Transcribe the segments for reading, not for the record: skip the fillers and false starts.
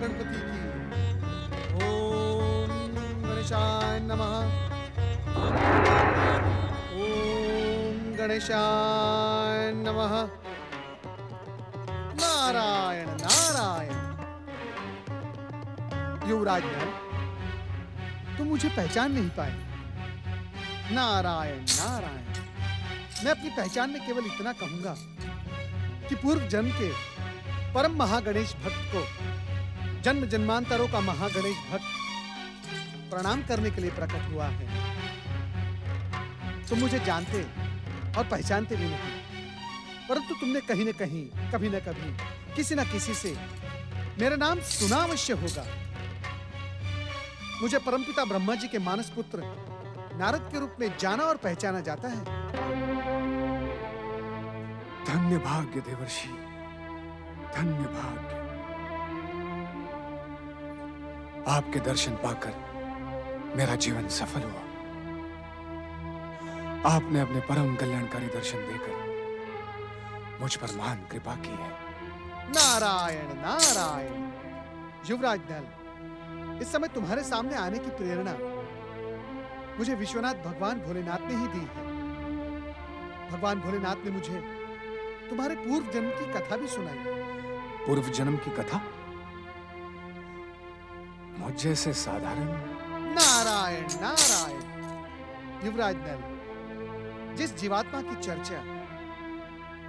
महागणपति की। ओम गणेशाय नमः। ओम गणेशाय नमः। नारायण नारायण। युवराज नल, तुम मुझे पहचान नहीं पाए। नारायण नारायण। मैं अपनी पहचान में केवल इतना कहूंगा कि पूर्व जन्म के परम महागणेश भक्त को जन्म जन्मांतरों का महागणेश भक्त प्रणाम करने के लिए प्रकट हुआ है। तुम मुझे जानते और पहचानते भी नहीं, परंतु तुमने कहीं न कहीं, कभी न कभी, किसी न किसी से मेरा नाम सुना अवश्य होगा। मुझे परमपिता ब्रह्मा जी के मानस पुत्र नारद के रूप में जाना और पहचाना जाता है। धन्य भाग्य देवर्षि, धन्य भाग्य। आपके दर्शन पाकर मेरा जीवन सफल हुआ। आपने अपने परम कल्याणकारी दर्शन देकर मुझ पर महान कृपा की है। नारायण नारायण। युवराज नल, इस समय तुम्हारे सामने आने की प्रेरणा मुझे विश्वनाथ भगवान भोलेनाथ ने ही दी है। भगवान भोलेनाथ ने मुझे तुम्हारे पूर्व जन्म की कथा भी सुनाई। पूर्व जन्म की कथा? मुझ जैसे साधारण? नारायण नारायण। युवराज नल, जिस जीवात्मा की चर्चा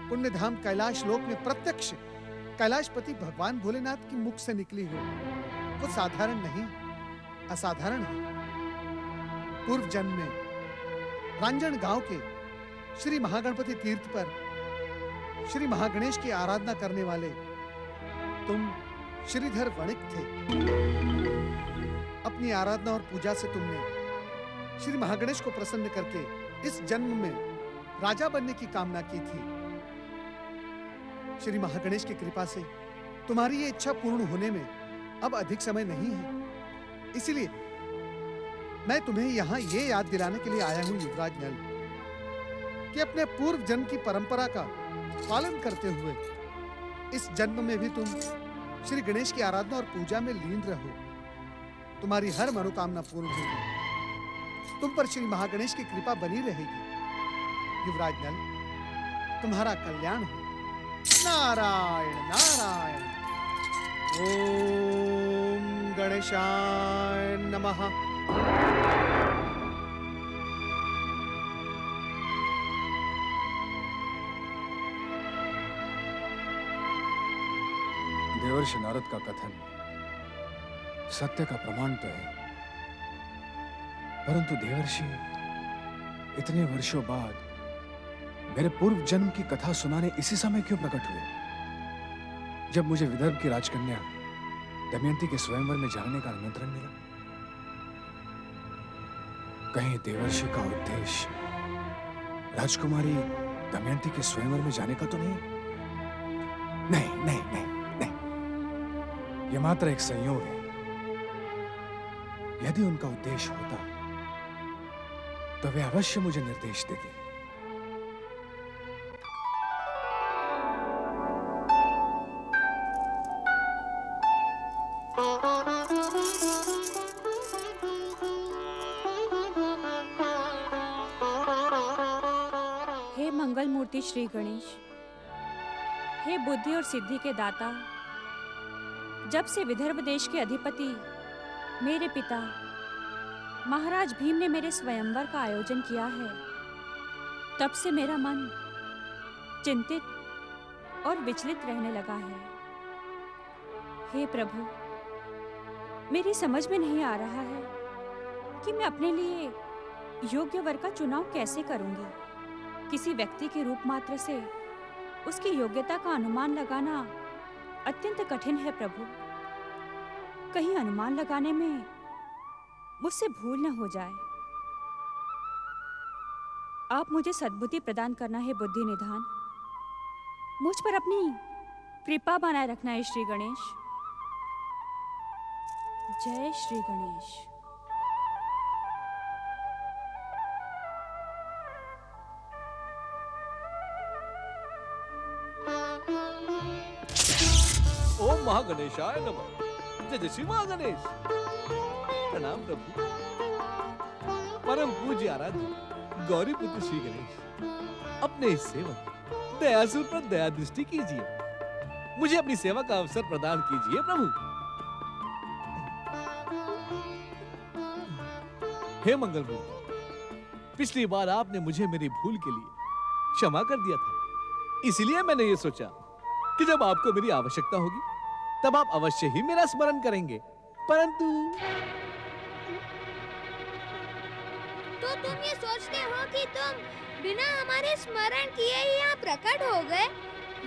पुण्यधाम कैलाश लोक में प्रत्यक्ष कैलाशपति भगवान भोलेनाथ की मुख से निकली हो, वो साधारण नहीं, असाधारण है। पूर्व जन्म में रांजण गांव के श्री महागणपति तीर्थ पर श्री महागणेश की आराधना करने वाले तुम श्रीधर वणिक थे। अपनी आराधना और पूजा से तुमने श्री महागणेश को प्रसन्न करके इस जन्म में राजा बनने की कामना की थी। श्री महागणेश की कृपा से तुम्हारी ये इच्छा पूर्ण होने में अब अधिक समय नहीं है। इसीलिए मैं तुम्हें यहां ये याद दिलाने के लिए आया हूं युवराज नल कि अपने पूर्व जन्म की परंपरा का पालन करते हुए इस जन्म में भी तुम श्री गणेश की आराधना और पूजा में लीन रहो। तुम्हारी हर मनोकामना पूर्ण होगी। तुम पर श्री महागणेश की कृपा बनी रहेगी। युवराज नल, तुम्हारा कल्याण हो। नारायण नारायण। ओम गणेशाय नमः। देवर्षि नारद का कथन सत्य का प्रमाण तो है, परंतु देवर्षि इतने वर्षों बाद मेरे पूर्व जन्म की कथा सुनाने इसी समय क्यों प्रकट हुए, जब मुझे विदर्भ की राजकन्या दमयंती के स्वयंवर में जाने का निमंत्रण मिला? कहीं देवर्षि का उद्देश्य राजकुमारी दमयंती के स्वयंवर में जाने का तो नहीं? नहीं नहीं नहीं नहीं, यह मात्र एक संयोग है। यदि उनका उद्देश्य होता तो वे अवश्य मुझे निर्देश देते। हे मंगल मूर्ति श्री गणेश, हे बुद्धि और सिद्धि के दाता, जब से विदर्भ देश के अधिपति मेरे पिता महाराज भीम ने मेरे स्वयंवर का आयोजन किया है, तब से मेरा मन चिंतित और विचलित रहने लगा है। हे प्रभु, मेरी समझ में नहीं आ रहा है कि मैं अपने लिए योग्य वर का चुनाव कैसे करूंगी। किसी व्यक्ति के रूप मात्र से उसकी योग्यता का अनुमान लगाना अत्यंत कठिन है प्रभु। कहीं अनुमान लगाने में मुझसे भूल न हो जाए। आप मुझे सद्बुद्धि प्रदान करना है बुद्धि निधान। मुझ पर अपनी कृपा बनाए रखना है श्री गणेश। जय श्री गणेश। ओम महागणेशाय नमः। जय जय श्री महागणेश। प्रणाम प्रभु। परम पूज्य आराध्य गौरी पुत्र श्री गणेश, अपने इस सेवक दयासुर पर दया दृष्टि कीजिए। मुझे अपनी सेवा का अवसर प्रदान कीजिए प्रभु। हे मंगल मूर्ति, पिछली बार आपने मुझे मेरी भूल के लिए क्षमा कर दिया था, इसीलिए मैंने ये सोचा कि जब आपको मेरी आवश्यकता होगी तब आप अवश्य ही मेरा स्मरण करेंगे। परंतु तो तुम ये सोचते हो कि तुम बिना हमारे स्मरण किए ही यहाँ प्रकट हो गए?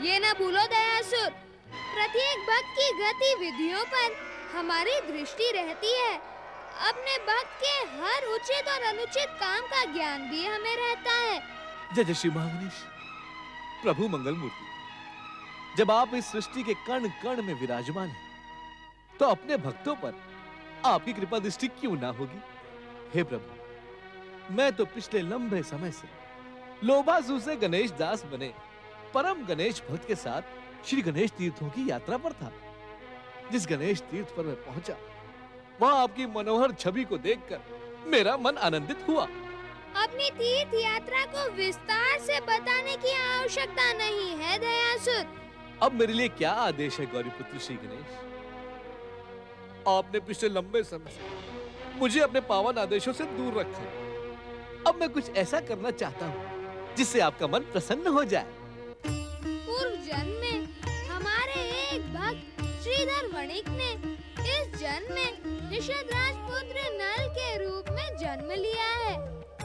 ये ना भूलो दयासुर, प्रत्येक भक्त की गतिविधियों पर हमारी दृष्टि रहती है। अपने भक्त के हर उचित और अनुचित काम का ज्ञान भी हमें रहता है। जय जय श्री महागणेश। प्रभु मंगल मूर्ति, जब आप इस सृष्टि के कण कण में विराजमान हैं, तो अपने भक्तों पर आपकी कृपा दृष्टि क्यों ना होगी? हे प्रभु, मैं तो पिछले लंबे समय से लोभासु से गणेश दास बने परम गणेश भक्त के साथ श्री गणेश तीर्थों की यात्रा पर था। जिस गणेश तीर्थ पर मैं पहुंचा, वहां आपकी मनोहर छवि को देखकर मेरा मन आनंदित हुआ। अपनी तीर्थ यात्रा को विस्तार से बताने की आवश्यकता नहीं है दयासुर। अब मेरे लिए क्या आदेश है गौरीपुत्र श्री गणेश? आपने पिछले लंबे समय से मुझे अपने पावन आदेशों से दूर रखा है। अब मैं कुछ ऐसा करना चाहता हूँ जिससे आपका मन प्रसन्न हो जाए। पूर्व जन्म में हमारे एक भक्त श्रीधर वणिक ने इस जन्म में निषद राजपुत्र नल के रूप में जन्म लिया है।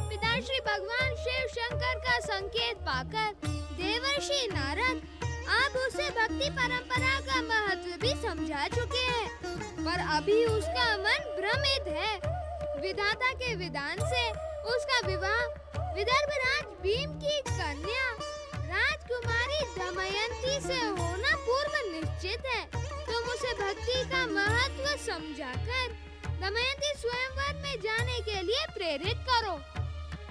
पिताश्री भगवान शिव शंकर का संकेत पाकर देवर्षि नारद अब उसे भक्ति परंपरा का महत्व भी समझा चुके हैं, पर अभी उसका मन भ्रमित है। विधाता के विधान से उसका विवाह विदर्भ राज भीम की कन्या राजकुमारी दमयंती से होना पूर्व निश्चित है। तुम उसे भक्ति का महत्व समझाकर दमयंती स्वयंवर में जाने के लिए प्रेरित करो।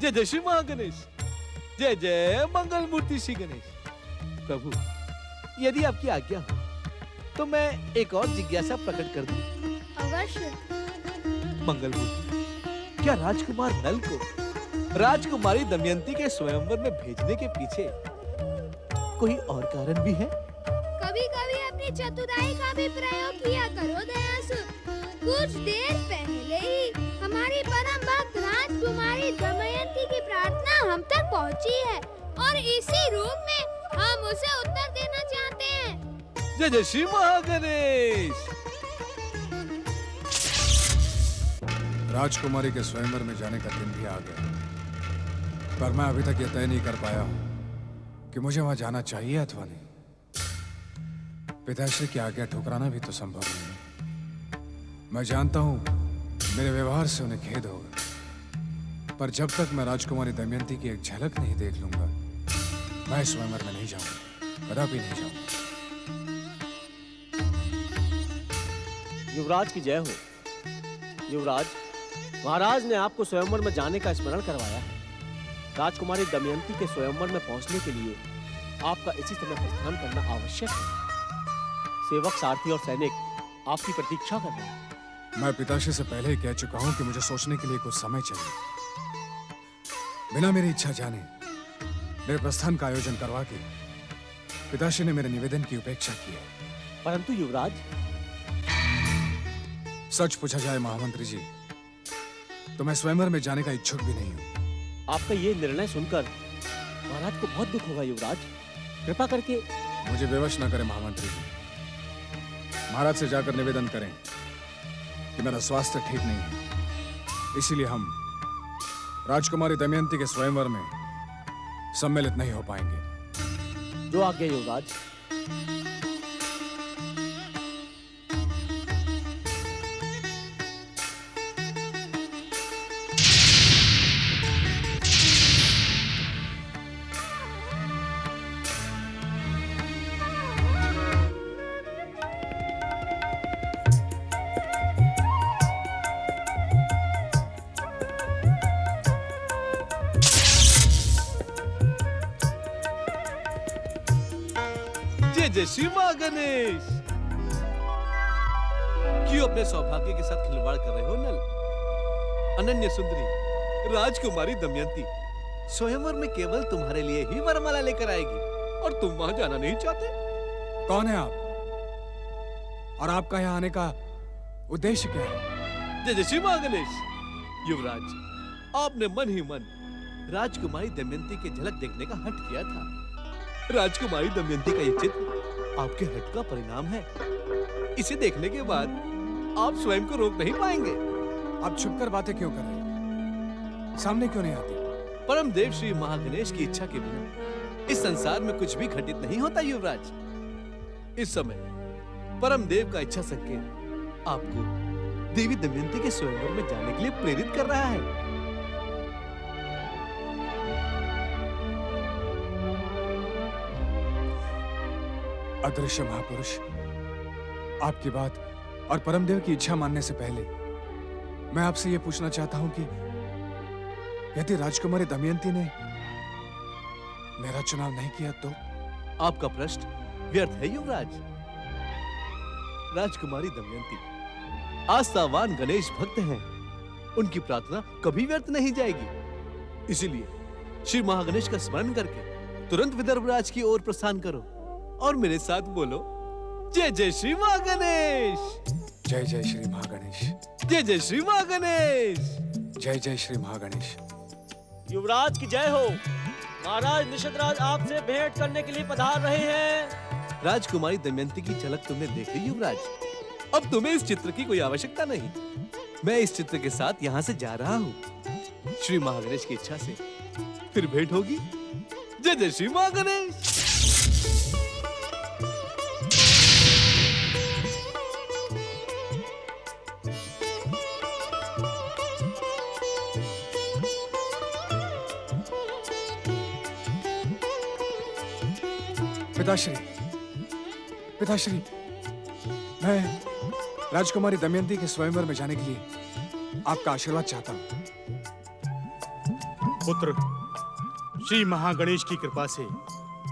जय जय श्री महागणेश। जय जय मंगल मूर्ति श्री गणेश। प्रभु, यदि आपकी आज्ञा हो तो मैं एक और जिज्ञासा प्रकट कर दूं। अवश्य। मंगल मूर्ति, क्या राजकुमार नल को राजकुमारी दमयंती के स्वयंवर में भेजने के पीछे कोई और कारण भी है? कभी-कभी अपनी चतुराई का भी प्रयोग किया करो दयासुर। कुछ देर पहले ही हमारी परम भक्त राजकुमारी दमयंती की प्रार्थना हम तक पहुंची है और इसी रूप में हम उसे उत्तर देना चाहते हैं। जय जय श्री महागणेश। राजकुमारी के स्वयंवर में जाने का दिन भी आ गया, पर मैं अभी तक यह तय नहीं कर पाया हूं कि मुझे वहां जाना चाहिए अथवा नहीं। पिताश्री की आज्ञा ठुकराना भी तो संभव नहीं है। मैं जानता हूं मेरे व्यवहार से उन्हें खेद होगा, पर जब तक मैं राजकुमारी दमयंती की एक झलक नहीं देख लूंगा, मैं स्वयंवर में नहीं जाऊंगा, कदापि नहीं जाऊंगा। युवराज की जय हो। युवराज, महाराज ने आपको स्वयंवर में जाने का स्मरण करवाया है। राजकुमारी दमयंती के स्वयंवर में पहुंचने के लिए आपका इसी समय प्रस्थान करना आवश्यक है। सेवक, सारथी और सैनिक आपकी प्रतीक्षा कर रहे हैं। मैं पिताश्री से पहले ही कह चुका हूं कि मुझे सोचने के लिए कुछ समय चाहिए। बिना मेरी इच्छा जाने मेरे प्रस्थान का आयोजन करवा के पिताश्री ने मेरे निवेदन की उपेक्षा की है। परंतु युवराज, सच पूछा जाए महामंत्री जी, तो मैं स्वयंवर में जाने का इच्छुक भी नहीं हूं। आपका ये निर्णय सुनकर महाराज को बहुत दुख होगा। युवराज, कृपा करके मुझे विवश न करें महामंत्री जी। महाराज से जाकर निवेदन करें कि मेरा स्वास्थ्य ठीक नहीं है, इसीलिए हम राजकुमारी दमयंती के स्वयंवर में सम्मिलित नहीं हो पाएंगे। जो आज्ञा युवराज। जय जय श्री महागणेश। क्यों अपने सौभाग्य के साथ खिलवाड़ कर रहे हो नल? अनन्य सुंदरी राजकुमारी दमयंती स्वयंवर में केवल तुम्हारे लिए ही वरमाला लेकर आएगी और तुम वहां जाना नहीं चाहते? कौन है आप? और आपका यहाँ आने का उद्देश्य क्या है? जय श्री महागणेश। युवराज, आपने मन ही मन राजकुमारी दमयंती की झलक देखने का हठ किया था। राजकुमारी दमयंती का ये चित्र आपके हठ का परिणाम है। इसे देखने के बाद आप स्वयं को रोक नहीं पाएंगे। आप छुपकर बातें क्यों कर रहे हैं? सामने क्यों नहीं आती? परम देव श्री महागणेश की इच्छा के बिना इस संसार में कुछ भी घटित नहीं होता युवराज। इस समय परम देव का इच्छा संकेत आपको देवी दमयंती के स्वयंवर में जाने के लिए प्रेरित कर रहा है। अदृश्य महापुरुष, आपकी बात और परमदेव की इच्छा मानने से पहले मैं आपसे यह पूछना चाहता हूं कि यदि राजकुमारी दमयंती ने मेरा चुनाव नहीं किया तो? आपका प्रश्न व्यर्थ है युवराज। राजकुमारी दमयंती आस्थावान गणेश भक्त हैं। उनकी प्रार्थना कभी व्यर्थ नहीं जाएगी। इसीलिए श्री महागणेश का स्मरण करके तुरंत विदर्भराज की ओर प्रस्थान करो और मेरे साथ बोलो, जय जय श्री महागणेश। जय जय श्री महागणेश। जय जय श्री महागणेश। जय जय श्री महागणेश। युवराज की जय हो। महाराज निषदराज आपसे भेंट करने के लिए पधार रहे हैं। राजकुमारी दमयंती की झलक तुमने देख ली युवराज। अब तुम्हें इस चित्र की कोई आवश्यकता नहीं। मैं इस चित्र के साथ यहाँ से जा रहा हूँ। श्री महागणेश की इच्छा से फिर भेंट होगी। जय जय श्री महागणेश। पिताश्री, पिताश्री, मैं राजकुमारी दमयंती के स्वयंवर में जाने के लिए आपका आशीर्वाद चाहता हूं। पुत्र, श्री महागणेश की कृपा से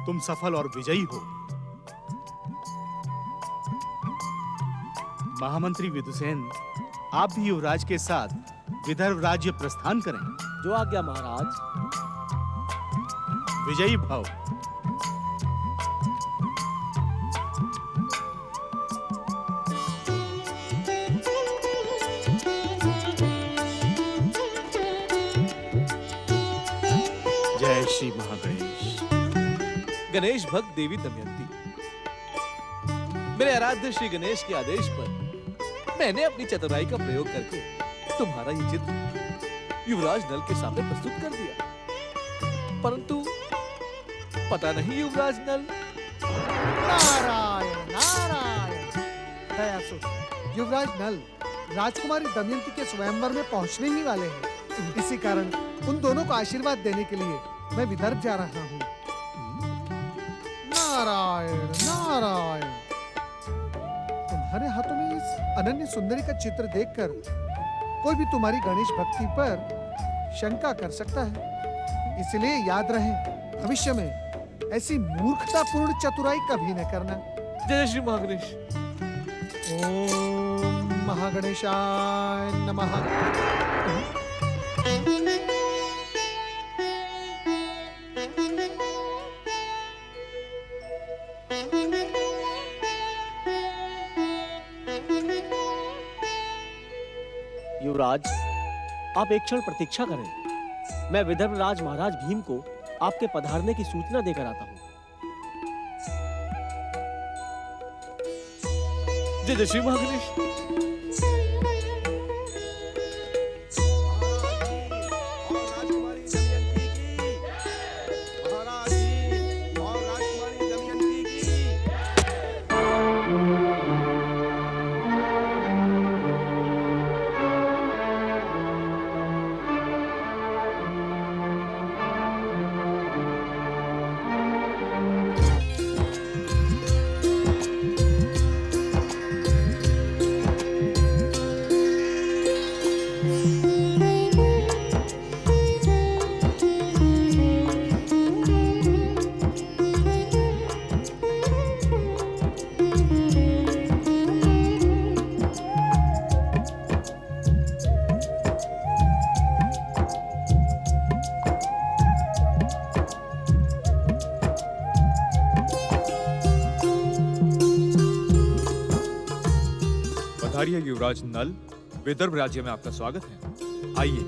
तुम सफल और विजयी हो। महामंत्री विदुसेन, आप भी युवराज के साथ विदर्भ राज्य प्रस्थान करें। जो आज्ञा महाराज। विजयी भव। जय श्री महागणेश। गणेश भक्त देवी दमयंती, मेरे आराध्य श्री गणेश के आदेश पर मैंने अपनी चतुराई का प्रयोग करके तुम्हारा ये चित्र युवराज नल के सामने प्रस्तुत कर दिया। परंतु पता नहीं युवराज नल। नारायण नारायण। दयासु युवराज नल राजकुमारी दमयंती के स्वयंवर में पहुंचने ही वाले हैं। इसी कारण उन दोनों को आशीर्वाद देने के लिए मैं विदर्भ जा रहा हूँ। नारायण नारायण। तुम्हारे हाथों में इस अनन्य सुंदरी का चित्र देखकर कोई भी तुम्हारी गणेश भक्ति पर शंका कर सकता है। इसलिए याद रहे, भविष्य में ऐसी मूर्खतापूर्ण चतुराई कभी न करना। जय श्री महागणेश। ओम महागणेशाय नमः। युवराज, आप एक क्षण प्रतीक्षा करें। मैं विदर्भ राज महाराज भीम को आपके पधारने की सूचना देकर आता हूँ। जय जय श्री महागणेश। युवराज नल, विदर्भ राज्य में आपका स्वागत है। आइए।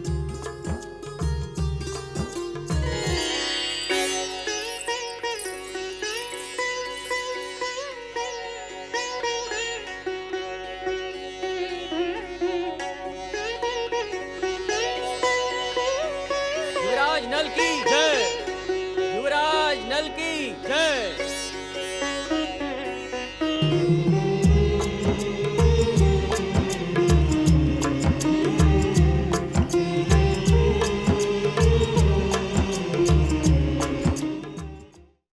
युवराज नल की जय, युवराज नल की जय।